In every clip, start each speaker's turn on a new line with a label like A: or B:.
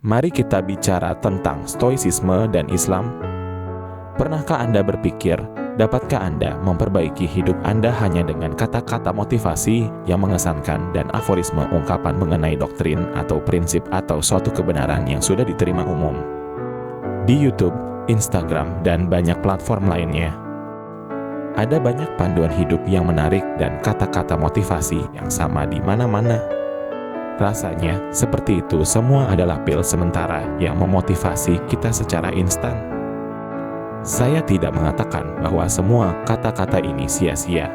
A: Mari kita bicara tentang Stoicisme dan Islam. Pernahkah Anda berpikir, dapatkah Anda memperbaiki hidup Anda hanya dengan kata-kata motivasi yang mengesankan dan aforisme ungkapan mengenai doktrin atau prinsip atau suatu kebenaran yang sudah diterima umum? Di YouTube, Instagram, dan banyak platform lainnya, ada banyak panduan hidup yang menarik dan kata-kata motivasi yang sama di mana-mana. Rasanya seperti itu semua adalah pil sementara yang memotivasi kita secara instan. Saya tidak mengatakan bahwa semua kata-kata ini sia-sia.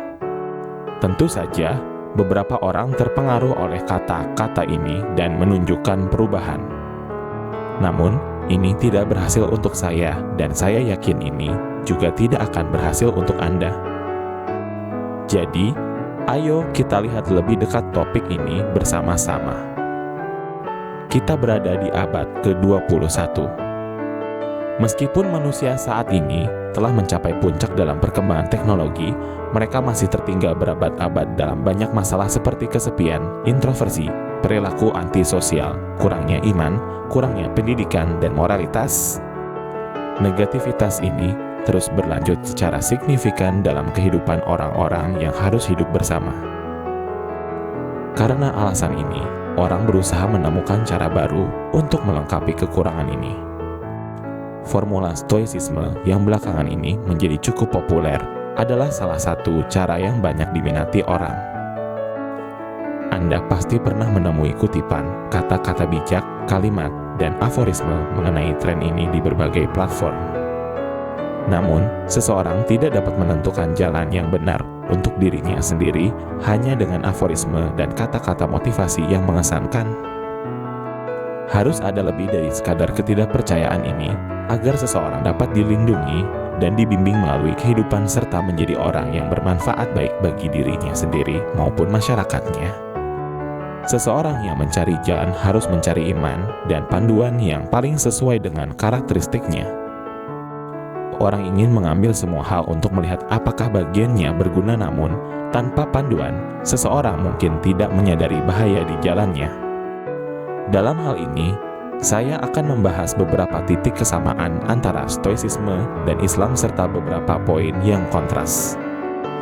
A: Tentu saja, beberapa orang terpengaruh oleh kata-kata ini dan menunjukkan perubahan. Namun, ini tidak berhasil untuk saya, dan saya yakin ini juga tidak akan berhasil untuk Anda. Jadi, ayo kita lihat lebih dekat topik ini bersama-sama. Kita berada di abad ke-21. Meskipun manusia saat ini telah mencapai puncak dalam perkembangan teknologi, mereka masih tertinggal berabad-abad dalam banyak masalah seperti kesepian, introversi, perilaku antisosial, kurangnya iman, kurangnya pendidikan, dan moralitas. Negativitas ini terus berlanjut secara signifikan dalam kehidupan orang-orang yang harus hidup bersama. Karena alasan ini, orang berusaha menemukan cara baru untuk melengkapi kekurangan ini. Formula Stoicisme yang belakangan ini menjadi cukup populer adalah salah satu cara yang banyak diminati orang. Anda pasti pernah menemui kutipan, kata-kata bijak, kalimat, dan aforisme mengenai tren ini di berbagai platform. Namun, seseorang tidak dapat menentukan jalan yang benar untuk dirinya sendiri hanya dengan aforisme dan kata-kata motivasi yang mengesankan. Harus ada lebih dari sekadar ketidakpercayaan ini agar seseorang dapat dilindungi dan dibimbing melalui kehidupan serta menjadi orang yang bermanfaat baik bagi dirinya sendiri maupun masyarakatnya. Seseorang yang mencari jalan harus mencari iman dan panduan yang paling sesuai dengan karakteristiknya. Orang ingin mengambil semua hal untuk melihat apakah bagiannya berguna, namun tanpa panduan, seseorang mungkin tidak menyadari bahaya di jalannya. Dalam hal ini, saya akan membahas beberapa titik kesamaan antara Stoicisme dan Islam serta beberapa poin yang kontras.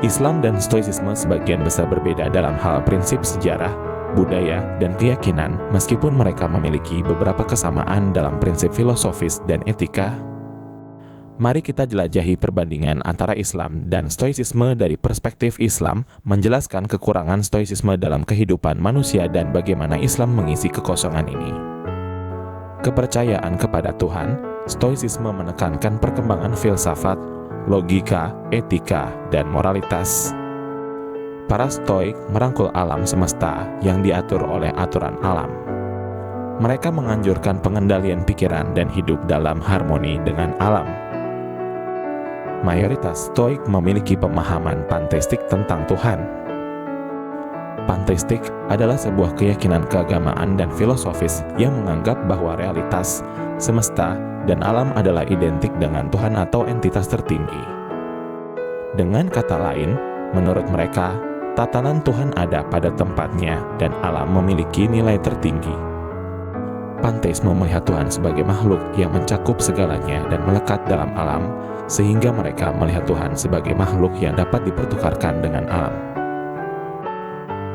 A: Islam dan Stoicisme sebagian besar berbeda dalam hal prinsip sejarah, budaya, dan keyakinan, meskipun mereka memiliki beberapa kesamaan dalam prinsip filosofis dan etika. Mari kita jelajahi perbandingan antara Islam dan Stoicisme dari perspektif Islam, menjelaskan kekurangan Stoicisme dalam kehidupan manusia dan bagaimana Islam mengisi kekosongan ini. Kepercayaan kepada Tuhan, Stoicisme menekankan perkembangan filsafat, logika, etika, dan moralitas. Para Stoik merangkul alam semesta yang diatur oleh aturan alam. Mereka menganjurkan pengendalian pikiran dan hidup dalam harmoni dengan alam. Mayoritas Stoik memiliki pemahaman panteistik tentang Tuhan. Panteistik adalah sebuah keyakinan keagamaan dan filosofis yang menganggap bahwa realitas, semesta, dan alam adalah identik dengan Tuhan atau entitas tertinggi. Dengan kata lain, menurut mereka, tatanan Tuhan ada pada tempatnya dan alam memiliki nilai tertinggi. Panteisme melihat Tuhan sebagai makhluk yang mencakup segalanya dan melekat dalam alam, sehingga mereka melihat Tuhan sebagai makhluk yang dapat dipertukarkan dengan alam.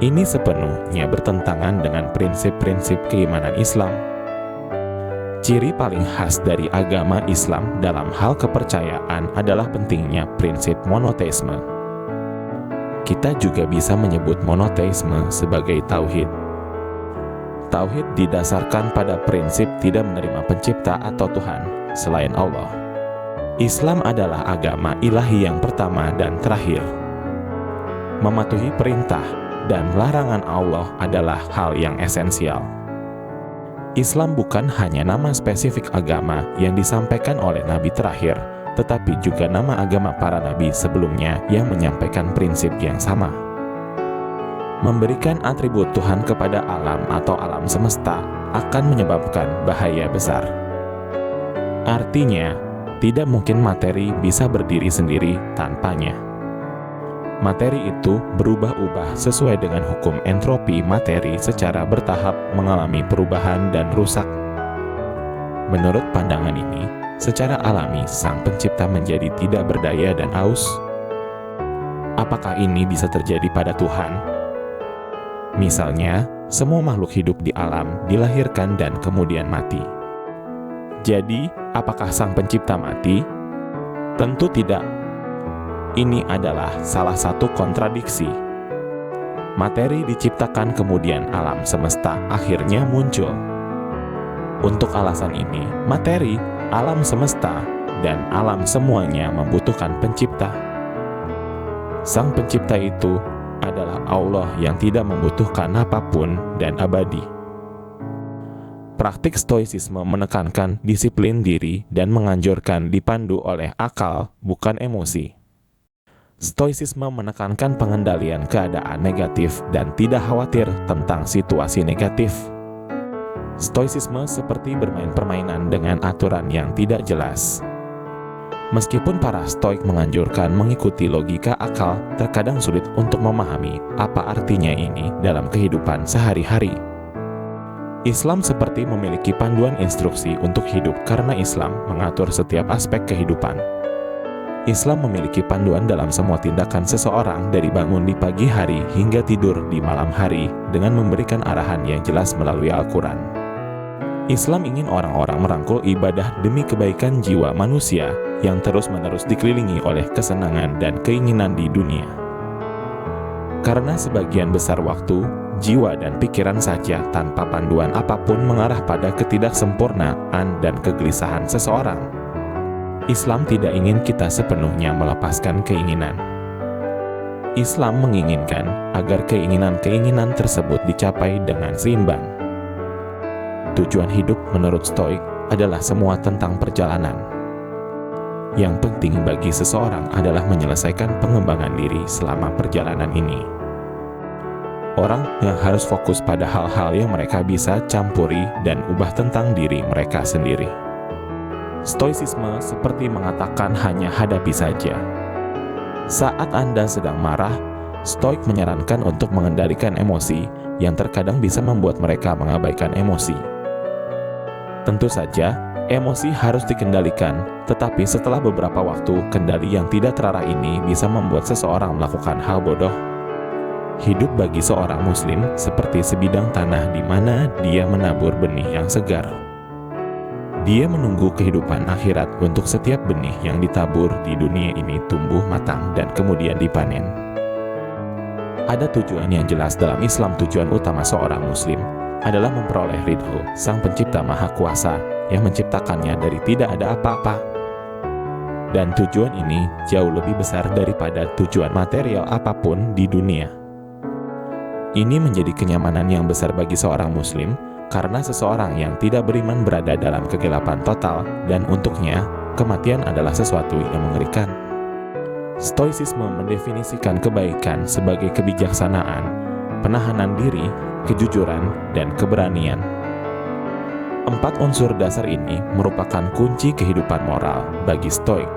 A: Ini sepenuhnya bertentangan dengan prinsip-prinsip keimanan Islam. Ciri paling khas dari agama Islam dalam hal kepercayaan adalah pentingnya prinsip monoteisme. Kita juga bisa menyebut monoteisme sebagai tauhid. Tauhid didasarkan pada prinsip tidak menerima pencipta atau Tuhan selain Allah. Islam adalah agama ilahi yang pertama dan terakhir. Mematuhi perintah dan larangan Allah adalah hal yang esensial. Islam bukan hanya nama spesifik agama yang disampaikan oleh Nabi terakhir, tetapi juga nama agama para nabi sebelumnya yang menyampaikan prinsip yang sama. Memberikan atribut Tuhan kepada alam atau alam semesta akan menyebabkan bahaya besar. Artinya, tidak mungkin materi bisa berdiri sendiri tanpanya. Materi itu berubah-ubah sesuai dengan hukum entropi materi secara bertahap mengalami perubahan dan rusak. Menurut pandangan ini, secara alami Sang Pencipta menjadi tidak berdaya dan aus. Apakah ini bisa terjadi pada Tuhan? Misalnya, semua makhluk hidup di alam dilahirkan dan kemudian mati. Jadi, apakah Sang Pencipta mati? Tentu tidak. Ini adalah salah satu kontradiksi. Materi diciptakan, kemudian alam semesta akhirnya muncul. Untuk alasan ini, materi, alam semesta, dan alam semuanya membutuhkan pencipta. Sang Pencipta itu adalah Allah yang tidak membutuhkan apapun dan abadi. Praktik stoicisme menekankan disiplin diri dan menganjurkan dipandu oleh akal, bukan emosi. Stoicisme menekankan pengendalian keadaan negatif dan tidak khawatir tentang situasi negatif. Stoicisme seperti bermain permainan dengan aturan yang tidak jelas. Meskipun para stoik menganjurkan mengikuti logika akal, terkadang sulit untuk memahami apa artinya ini dalam kehidupan sehari-hari. Islam seperti memiliki panduan instruksi untuk hidup karena Islam mengatur setiap aspek kehidupan. Islam memiliki panduan dalam semua tindakan seseorang dari bangun di pagi hari hingga tidur di malam hari dengan memberikan arahan yang jelas melalui Al-Quran. Islam ingin orang-orang merangkul ibadah demi kebaikan jiwa manusia yang terus-menerus dikelilingi oleh kesenangan dan keinginan di dunia. Karena sebagian besar waktu, jiwa dan pikiran saja tanpa panduan apapun mengarah pada ketidaksempurnaan dan kegelisahan seseorang. Islam tidak ingin kita sepenuhnya melepaskan keinginan. Islam menginginkan agar keinginan-keinginan tersebut dicapai dengan seimbang. Tujuan hidup menurut Stoik adalah semua tentang perjalanan. Yang penting bagi seseorang adalah menyelesaikan pengembangan diri selama perjalanan ini. Orang yang harus fokus pada hal-hal yang mereka bisa campuri dan ubah tentang diri mereka sendiri. Stoicisme seperti mengatakan hanya hadapi saja. Saat Anda sedang marah, Stoik menyarankan untuk mengendalikan emosi yang terkadang bisa membuat mereka mengabaikan emosi. Tentu saja, emosi harus dikendalikan, tetapi setelah beberapa waktu, kendali yang tidak terarah ini bisa membuat seseorang melakukan hal bodoh. Hidup bagi seorang muslim seperti sebidang tanah di mana dia menabur benih yang segar. Dia menunggu kehidupan akhirat untuk setiap benih yang ditabur di dunia ini tumbuh matang dan kemudian dipanen. Ada tujuan yang jelas dalam Islam. Tujuan utama seorang muslim adalah memperoleh ridho Sang Pencipta Maha Kuasa yang menciptakannya dari tidak ada apa-apa. Dan tujuan ini jauh lebih besar daripada tujuan material apapun di dunia. Ini menjadi kenyamanan yang besar bagi seorang muslim karena seseorang yang tidak beriman berada dalam kegelapan total dan untuknya kematian adalah sesuatu yang mengerikan. Stoicisme mendefinisikan kebaikan sebagai kebijaksanaan, penahanan diri, kejujuran, dan keberanian. 4 unsur dasar ini merupakan kunci kehidupan moral bagi Stoik.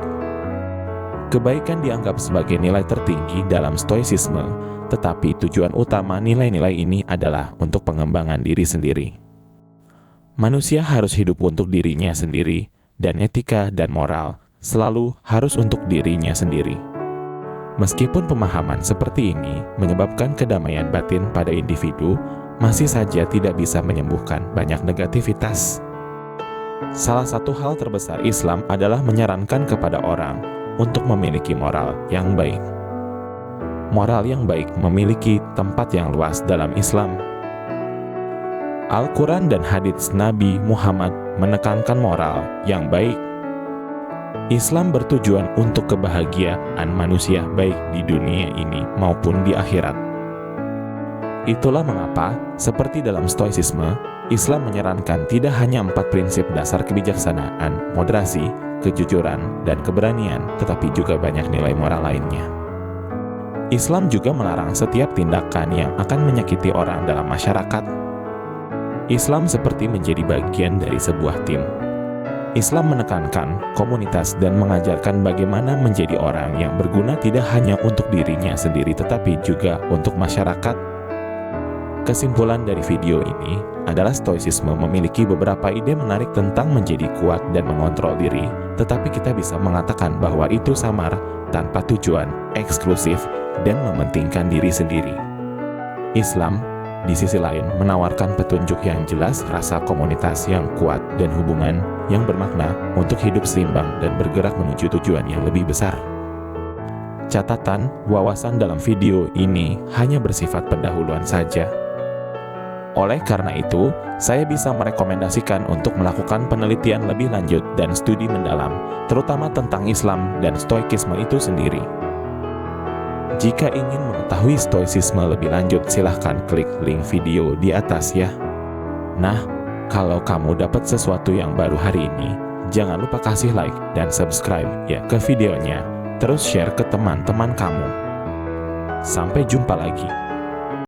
A: Kebaikan dianggap sebagai nilai tertinggi dalam Stoicisme, tetapi tujuan utama nilai-nilai ini adalah untuk pengembangan diri sendiri. Manusia harus hidup untuk dirinya sendiri, dan etika dan moral selalu harus untuk dirinya sendiri. Meskipun pemahaman seperti ini menyebabkan kedamaian batin pada individu, masih saja tidak bisa menyembuhkan banyak negativitas. Salah satu hal terbesar Islam adalah menyarankan kepada orang untuk memiliki moral yang baik. Moral yang baik memiliki tempat yang luas dalam Islam. Al-Quran dan hadits Nabi Muhammad menekankan moral yang baik. Islam bertujuan untuk kebahagiaan manusia baik di dunia ini maupun di akhirat. Itulah mengapa, seperti dalam Stoicisme, Islam menyarankan tidak hanya 4 prinsip dasar kebijaksanaan, moderasi, kejujuran, dan keberanian, tetapi juga banyak nilai moral lainnya. Islam juga melarang setiap tindakan yang akan menyakiti orang dalam masyarakat. Islam seperti menjadi bagian dari sebuah tim. Islam menekankan komunitas dan mengajarkan bagaimana menjadi orang yang berguna tidak hanya untuk dirinya sendiri tetapi juga untuk masyarakat. Kesimpulan dari video ini, adalah stoicisme memiliki beberapa ide menarik tentang menjadi kuat dan mengontrol diri, tetapi kita bisa mengatakan bahwa itu samar, tanpa tujuan, eksklusif, dan mementingkan diri sendiri. Islam, di sisi lain, menawarkan petunjuk yang jelas, rasa komunitas yang kuat, dan hubungan yang bermakna untuk hidup seimbang dan bergerak menuju tujuan yang lebih besar. Catatan, wawasan dalam video ini hanya bersifat pendahuluan saja. Oleh karena itu, saya bisa merekomendasikan untuk melakukan penelitian lebih lanjut dan studi mendalam, terutama tentang Islam dan Stoikisme itu sendiri. Jika ingin mengetahui Stoicisme lebih lanjut, silahkan klik link video di atas ya. Nah, kalau kamu dapat sesuatu yang baru hari ini, jangan lupa kasih like dan subscribe ya ke videonya. Terus share ke teman-teman kamu. Sampai jumpa lagi.